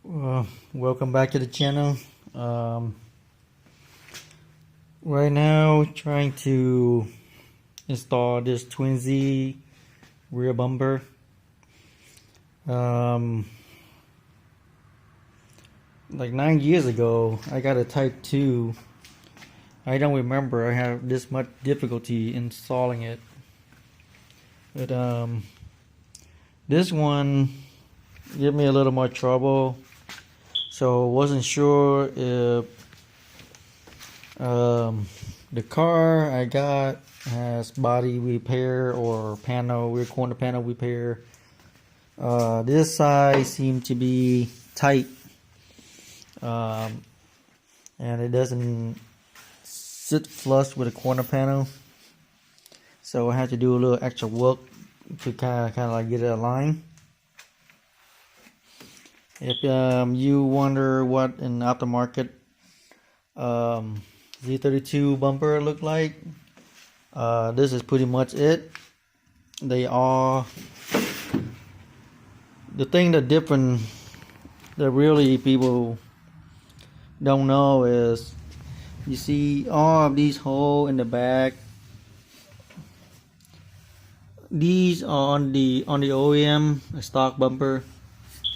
Welcome back to the channel. Right now, trying to install this Twinz rear bumper. Like 9 years ago, I got a Type 2. I don't remember I had this much difficulty installing it. But this one gave me a little more trouble. So wasn't sure if the car I got has body repair or rear corner panel repair. This side seemed to be tight, and it doesn't sit flush with the corner panel. So I had to do a little extra work to kind of like get it aligned. If you wonder what an aftermarket Z32 bumper look like, this is pretty much it. They are the thing that different that really people don't know is you see all of these holes in the back. These are on the OEM stock bumper.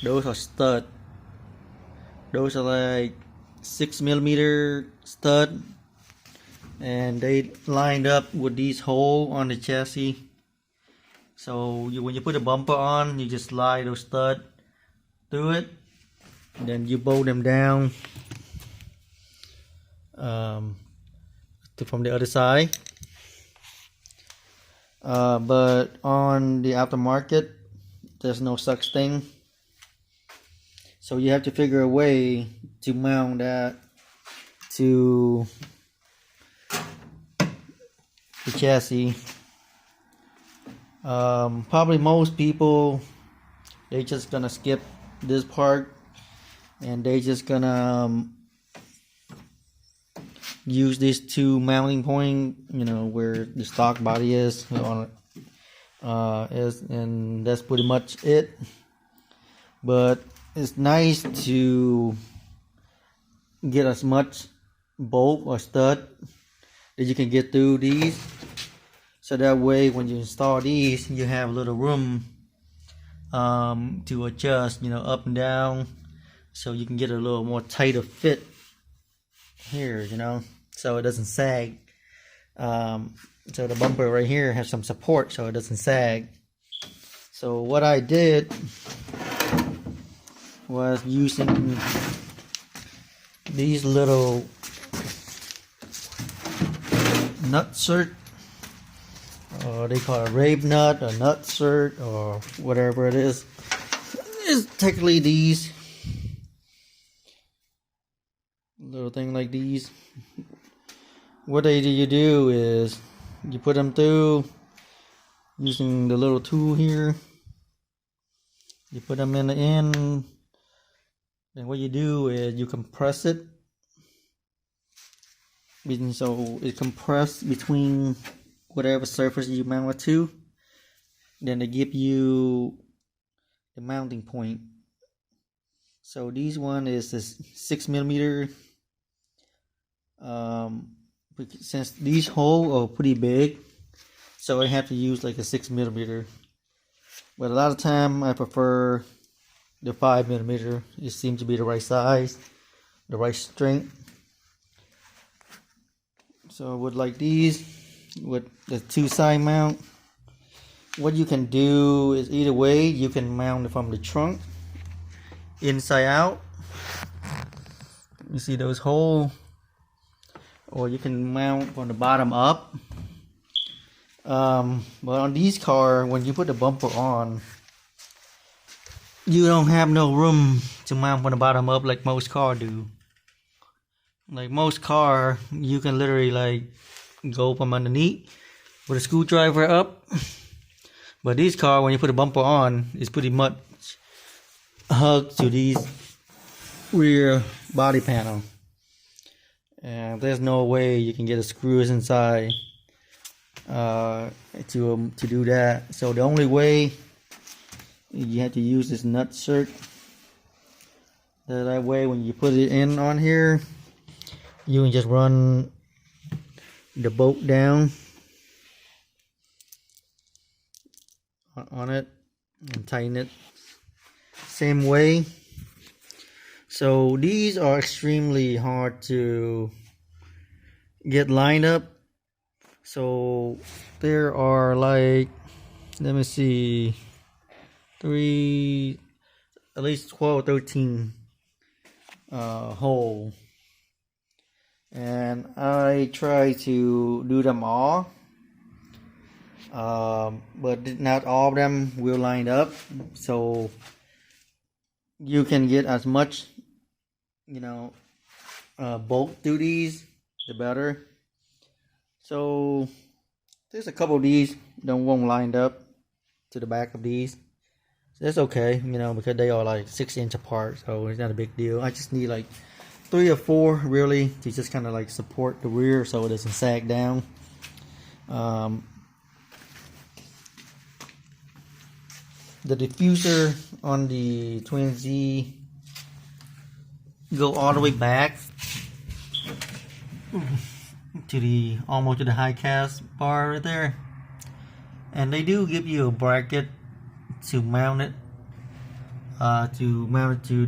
Those are stud. Those are like 6mm stud, and they lined up with these holes on the chassis. So when you put the bumper on, you just slide those stud through it, and then you bolt them down from the other side. But on the aftermarket, there's no such thing. So you have to figure a way to mount that to the chassis. Probably most people, they just gonna skip this part and they just gonna use these two mounting point, where the stock body is on and that's pretty much it. But it's nice to get as much bolt or stud that you can get through these, so that way when you install these, you have a little room to adjust, up and down, so you can get a little more tighter fit here, so it doesn't sag. So the bumper right here has some support so it doesn't sag. So what I did was using these little nut cert, or they call it rave nut or nut cert or whatever it is. It's technically these little thing like these. What you do is you put them through using the little tool here. You put them in the end. And what you do is you compress it, so it compressed between whatever surface you mount it to. Then they give you the mounting point. So these one is this 6mm. Since these holes are pretty big, so I have to use like a 6mm. But a lot of time I prefer the 5mm. It seems to be the right size, the right strength. So with like these, with the two side mount, what you can do is either way you can mount it from the trunk inside out. You see those holes, or you can mount from the bottom up. But on these cars, when you put the bumper on, you don't have no room to mount from the bottom up like most cars do. Like most car, you can literally like go from underneath with a screwdriver up. But these cars, when you put a bumper on, it's pretty much hugged to these rear body panel. And there's no way you can get a screws inside to do that. So the only way, you have to use this nut cert That way when you put it in on here, you can just run the bolt down on it and tighten it same way. So these are extremely hard to get lined up. So there are like, let me see, at least 12 13 hole, and I try to do them all, but not all of them will line up, so you can get as much, you know, bolt through these, the better. So there's a couple of these that won't line up to the back of these. That's okay, you know, because they are like 6 inch apart, so it's not a big deal. I just need like 3 or 4 really to just kind of like support the rear so it doesn't sag down. The diffuser on the Twinz go all the way back to the almost to the high cast bar right there, and they do give you a bracket to mount it to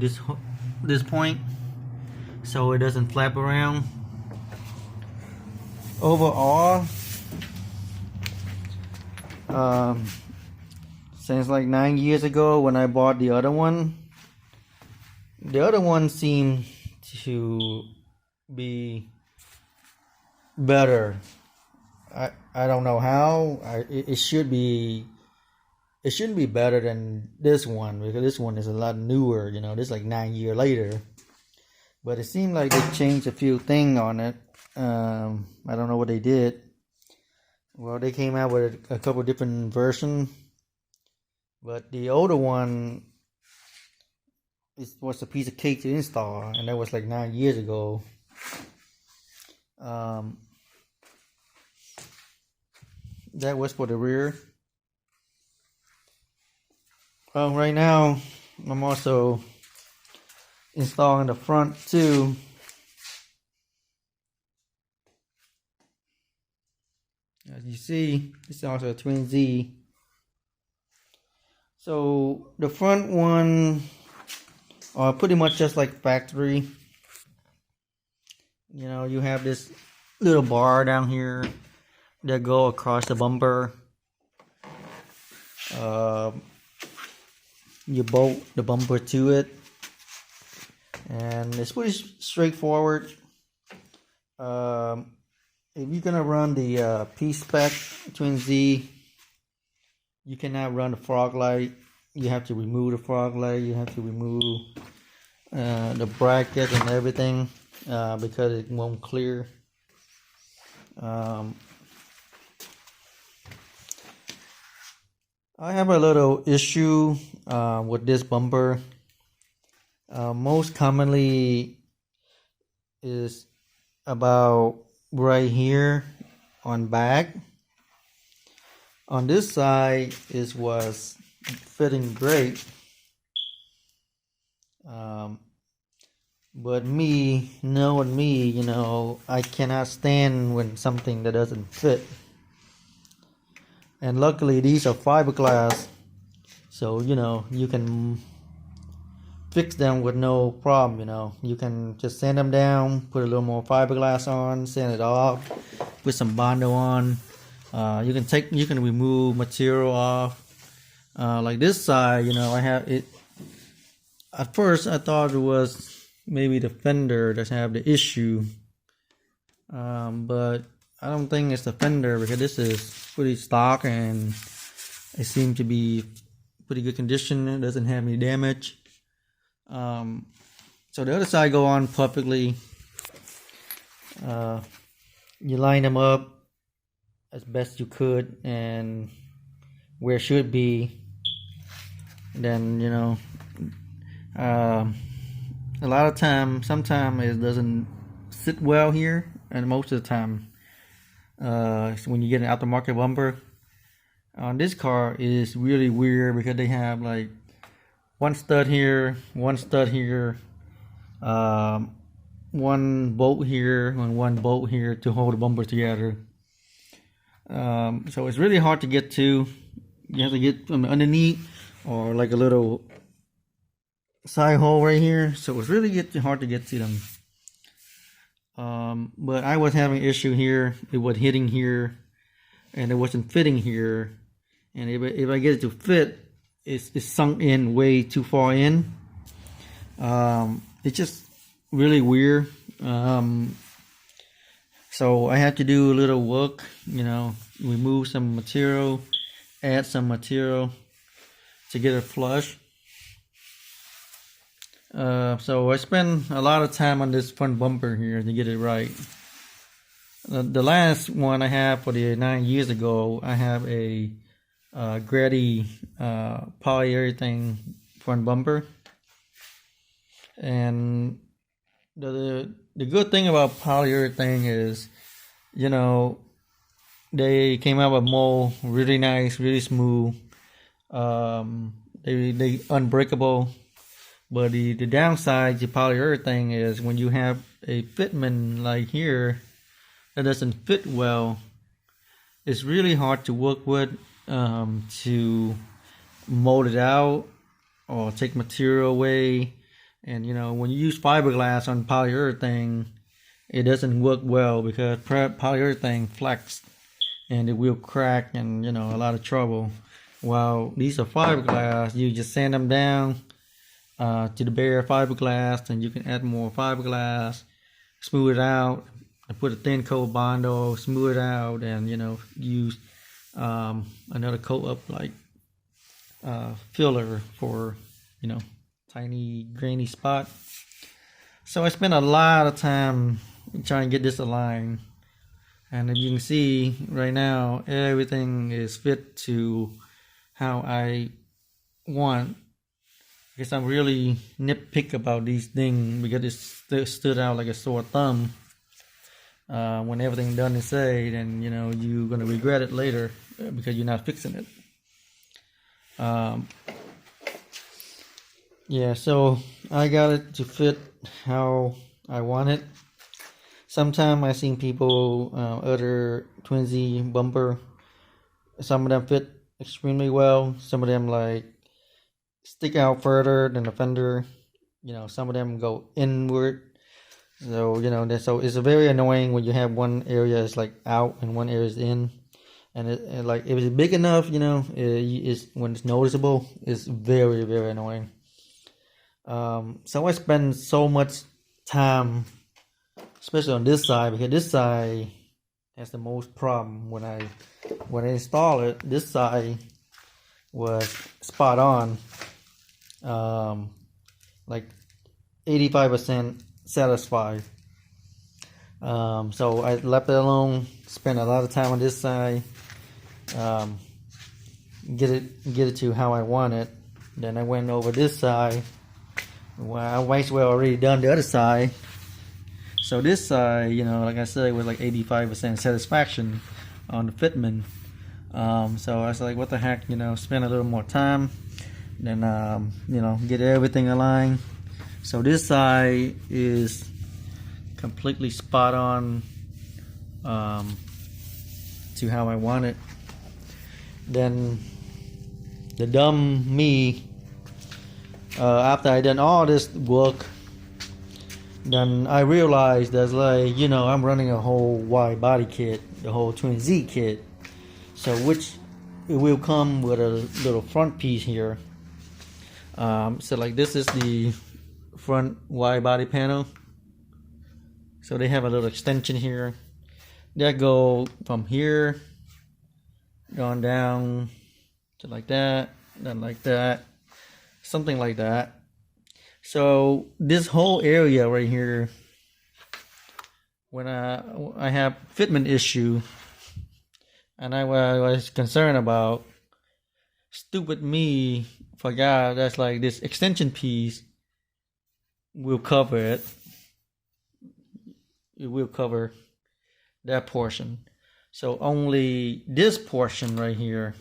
this point so it doesn't flap around. Overall, since like 9 years ago when I bought the other one seemed to be better. I don't know how. It should be. It shouldn't be better than this one because this one is a lot newer. You know, this is like 9 years later. But it seemed like they changed a few things on it. I don't know what they did. Well, they came out with a couple different versions. But the older one was a piece of cake to install, and that was like 9 years ago. That was for the rear. Right now, I'm also installing the front too. As you see, it's also a Twinz. So the front one are pretty much just like factory. You know, you have this little bar down here that go across the bumper. You bolt the bumper to it, and it's pretty straightforward. If you're gonna run the P-Spec Twinz, you cannot run the frog light. You have to remove the frog light. You have to remove the bracket and everything because it won't clear. I have a little issue with this bumper. Most commonly is about right here on back. On this side was fitting great, but knowing me, you know, I cannot stand when something that doesn't fit. And luckily these are fiberglass, so you know you can fix them with no problem. You know, you can just sand them down, put a little more fiberglass on, sand it off, put some Bondo on. You can remove material off. Like this side, you know, I have it. At first I thought it was maybe the fender that have the issue, but I don't think it's the fender because this is pretty stock and it seems to be pretty good condition. It doesn't have any damage. So the other side go on perfectly. You line them up as best you could and where it should be. Then, you know, a lot of time, sometimes it doesn't sit well here, and most of the time when you get an aftermarket bumper on this car is really weird because they have like one stud here, one bolt here and one bolt here to hold the bumper together. So it's really hard to get to. You have to get from underneath or like a little side hole right here. So it's really hard to get to them. But I was having an issue here. It was hitting here and it wasn't fitting here. And if I get it to fit, it's sunk in way too far in. It's just really weird. So I had to do a little work, remove some material, add some material to get it flush. So I spent a lot of time on this front bumper here to get it right. The last one I have for the 9 years ago, I have a Grady polyurethane front bumper. And the good thing about polyurethane is, they came out with mold really nice, really smooth. They unbreakable. But the downside to polyurethane is when you have a fitment like here that doesn't fit well, it's really hard to work with, to mold it out or take material away. And when you use fiberglass on polyurethane, it doesn't work well because polyurethane flex and it will crack and a lot of trouble. While these are fiberglass, you just sand them down to the bare fiberglass, and you can add more fiberglass, smooth it out, and put a thin coat Bondo, smooth it out, and use another coat up like filler for tiny grainy spot. So I spent a lot of time trying to get this aligned, and as you can see right now, everything is fit to how I want. Because I'm really nitpick about these things because it stood out like a sore thumb. When everything done and said, and you're gonna regret it later because you're not fixing it. Yeah, so I got it to fit how I want it. Sometimes I seen people other Twinz bumper. Some of them fit extremely well. Some of them like stick out further than the fender. Some of them go inward. So so it's very annoying when you have one area is like out and one area is in. And like if it's big enough, it's when it's noticeable, it's very, very annoying. So I spend so much time, especially on this side, because this side has the most problem. When I install it, this side was spot on, like 85% satisfied. So I left it alone, spent a lot of time on this side, get it to how I want it. Then I went over this side. Well, I might well already done the other side. So this side, like I said, was like 85% satisfaction on the fitment. So I was like, what the heck, spend a little more time, then get everything aligned. So this side is completely spot on to how I want it. Then the dumb me, after I done all this work, then I realized that's like, I'm running a whole wide body kit, the whole Twinz kit. So which it will come with a little front piece here. So like this is the front wide body panel. So they have a little extension here that go from here going down to like that, then like that, something like that. So this whole area right here, when I have fitment issue, and I was concerned about, stupid me forgot that's like this extension piece will cover it. It will cover that portion. So only this portion right here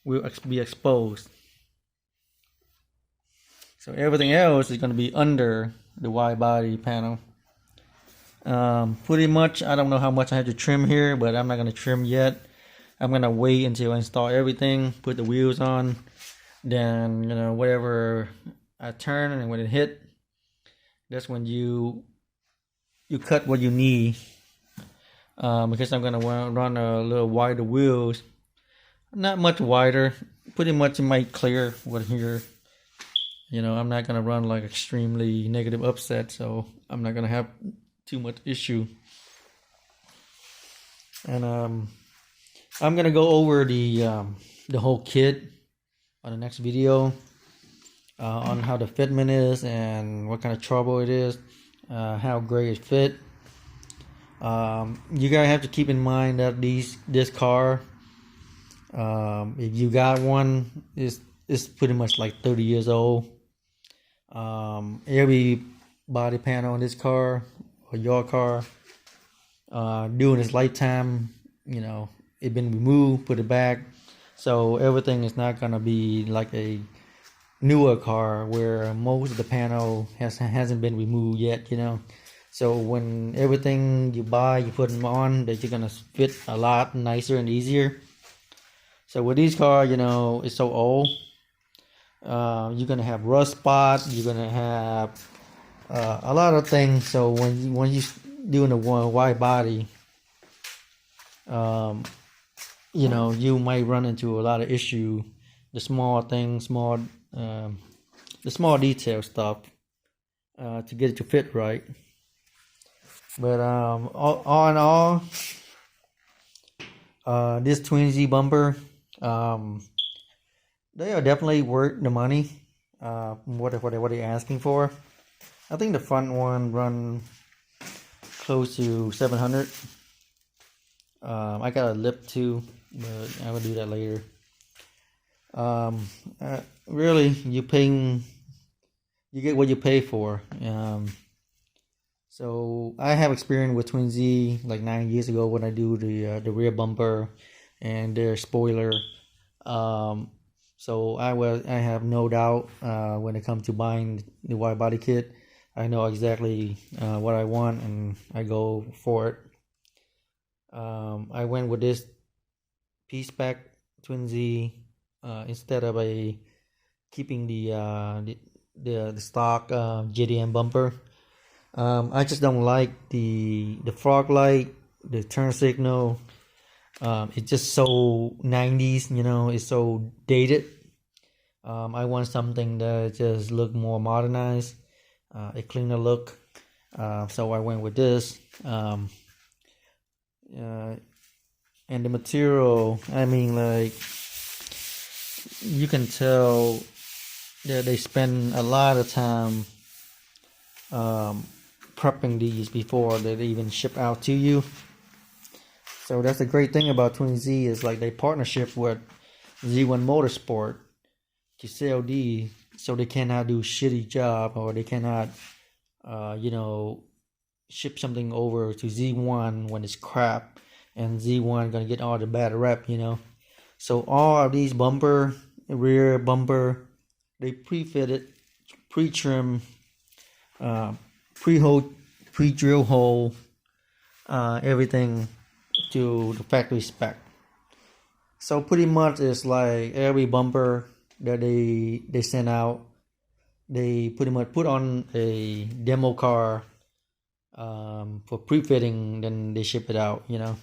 will be exposed. So everything else is going to be under the wide body panel. Pretty much, I don't know how much I have to trim here, but I'm not going to trim yet. I'm going to wait until I install everything, put the wheels on, then, you know, whatever I turn and when it hit, that's when you cut what you need. Because I'm going to run a little wider wheels, not much wider, pretty much it might clear what here. You know, I'm not going to run like extremely negative upset, so I'm not going to have too much issue. And I'm going to go over the whole kit on the next video, on how the fitment is and what kind of trouble it is, how great it fit. You guys have to keep in mind that this car, if you got one, it's pretty much like 30 years old. Every body panel on this car or your car, during its lifetime, you know, it been removed, put it back. So everything is not gonna be like a newer car where most of the panel hasn't been removed yet, you know. So when everything you buy, you put them on, that you're gonna fit a lot nicer and easier. So with these cars, you know, it's so old. You're gonna have rust spot. You're gonna have a lot of things. So when you doing a wide body, you know, you might run into a lot of issue. The small things, the small detail stuff, to get it to fit right. But all in all, this Twinz bumper, they are definitely worth the money. What they're asking for. I think the front one run close to 700. I got a lip too, but I will do that later. Really, you get what you pay for. So I have experience with Twinz like 9 years ago when I do the rear bumper and their spoiler. So I have no doubt when it comes to buying the wide body kit. I know exactly what I want and I go for it. I went with this P-Spec Twinz instead of keeping the stock JDM bumper. I just don't like the fog light, the turn signal. It's just so 90s, you know, it's so dated. I want something that just look more modernized, a cleaner look. So I went with this. And the material, I mean, like, you can tell that they spend a lot of time prepping these before they even ship out to you. So that's the great thing about Twinz is like they partnership with Z1 Motorsport to sell these, so they cannot do shitty job, or they cannot you know, ship something over to Z1 when it's crap and Z1 gonna get all the bad rep, you know. So all of these bumper, rear bumper, they pre-fitted, pre-trim, pre-drill hole, everything to the factory spec. So pretty much it's like every bumper that they send out, they pretty much put on a demo car for pre-fitting, then they ship it out, you know.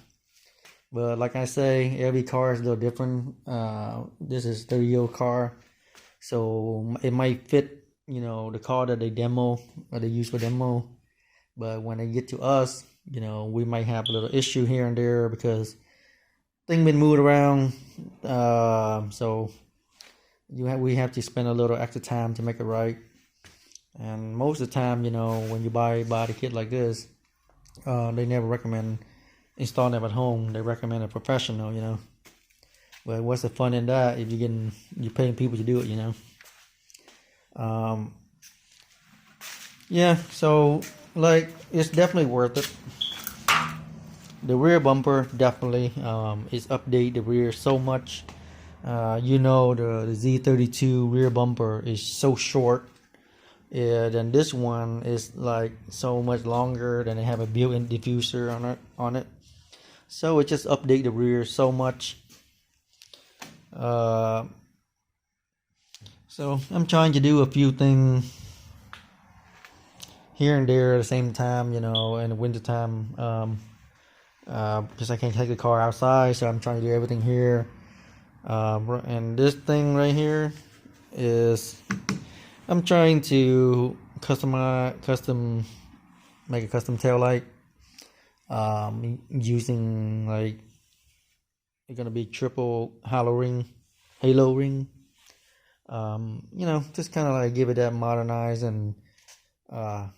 But like I say, every car is a little different. This is a 30-year-old car, so it might fit, you know, the car that they demo or they use for demo. But when they get to us, you know, we might have a little issue here and there because things been moved around. So we have to spend a little extra time to make it right. And most of the time, you know, when you buy a body kit like this, they never recommend installing them at home. They recommend a professional, you know. But what's the fun in that if you're paying people to do it, you know? Yeah, so like it's definitely worth it. The rear bumper definitely is update the rear so much. You know, the Z32 rear bumper is so short. Yeah, then this one is like so much longer. Than they have a built-in diffuser on it. So it just update the rear so much. So I'm trying to do a few things here and there at the same time, in the winter time, because I can't take the car outside, so I'm trying to do everything here. And this thing right here is, I'm trying to make a custom tail light, using like, it's gonna be triple halo ring, just kind of like give it that modernized and a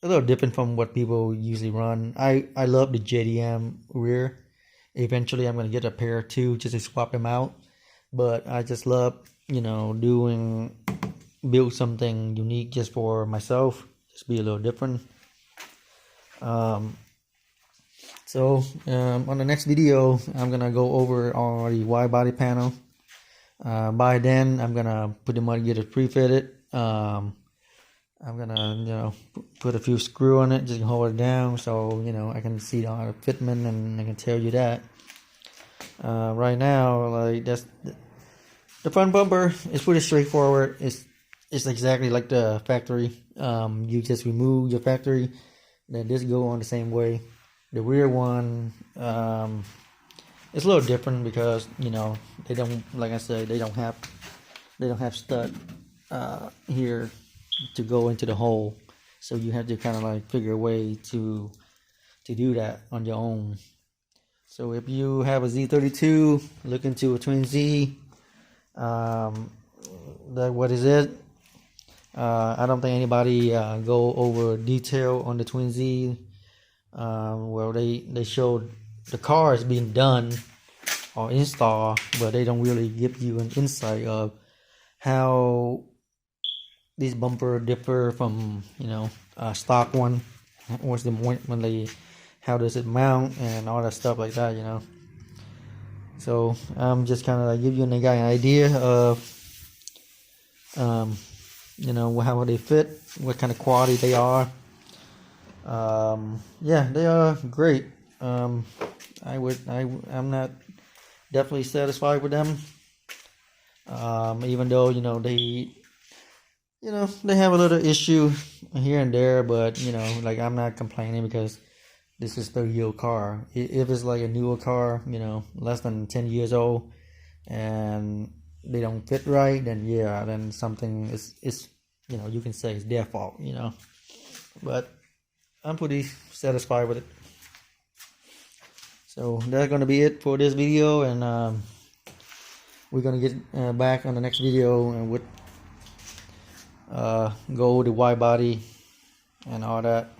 little different from what people usually run. I love the JDM rear. Eventually I'm gonna get a pair too, just to swap them out, but I just love build something unique just for myself, just be a little different. So on the next video, I'm gonna go over all the wide body panel. By then, I'm gonna put the mudguard pre-fitted. I'm gonna put a few screw on it just to hold it down, so I can see all the fitment and I can tell you that. Right now, like that's the front bumper is pretty straightforward. It's exactly like the factory. You just remove your factory, then this go on the same way. The rear one, it's a little different because they don't, like I said, they don't have stud here to go into the hole, so you have to kind of like figure a way to do that on your own. So if you have a Z32, look into a Twinz. What is it? I don't think anybody go over detail on the Twinz. Well, they showed the car is being done or installed, but they don't really give you an insight of how these bumper differ from stock one. What's the point when how does it mount and all that stuff like that, So I'm just kind of like give you an idea of how they fit, what kind of quality they are. Yeah, they are great. I'm not definitely satisfied with them. Even though they have a little issue here and there, but like I'm not complaining because this is a 30-year-old car. If it's like a newer car, less than 10 years old, and they don't fit right, then yeah, then something is you can say it's their fault, But I'm pretty satisfied with it. So that's gonna be it for this video, and we're gonna get back on the next video and with go the wide body and all that.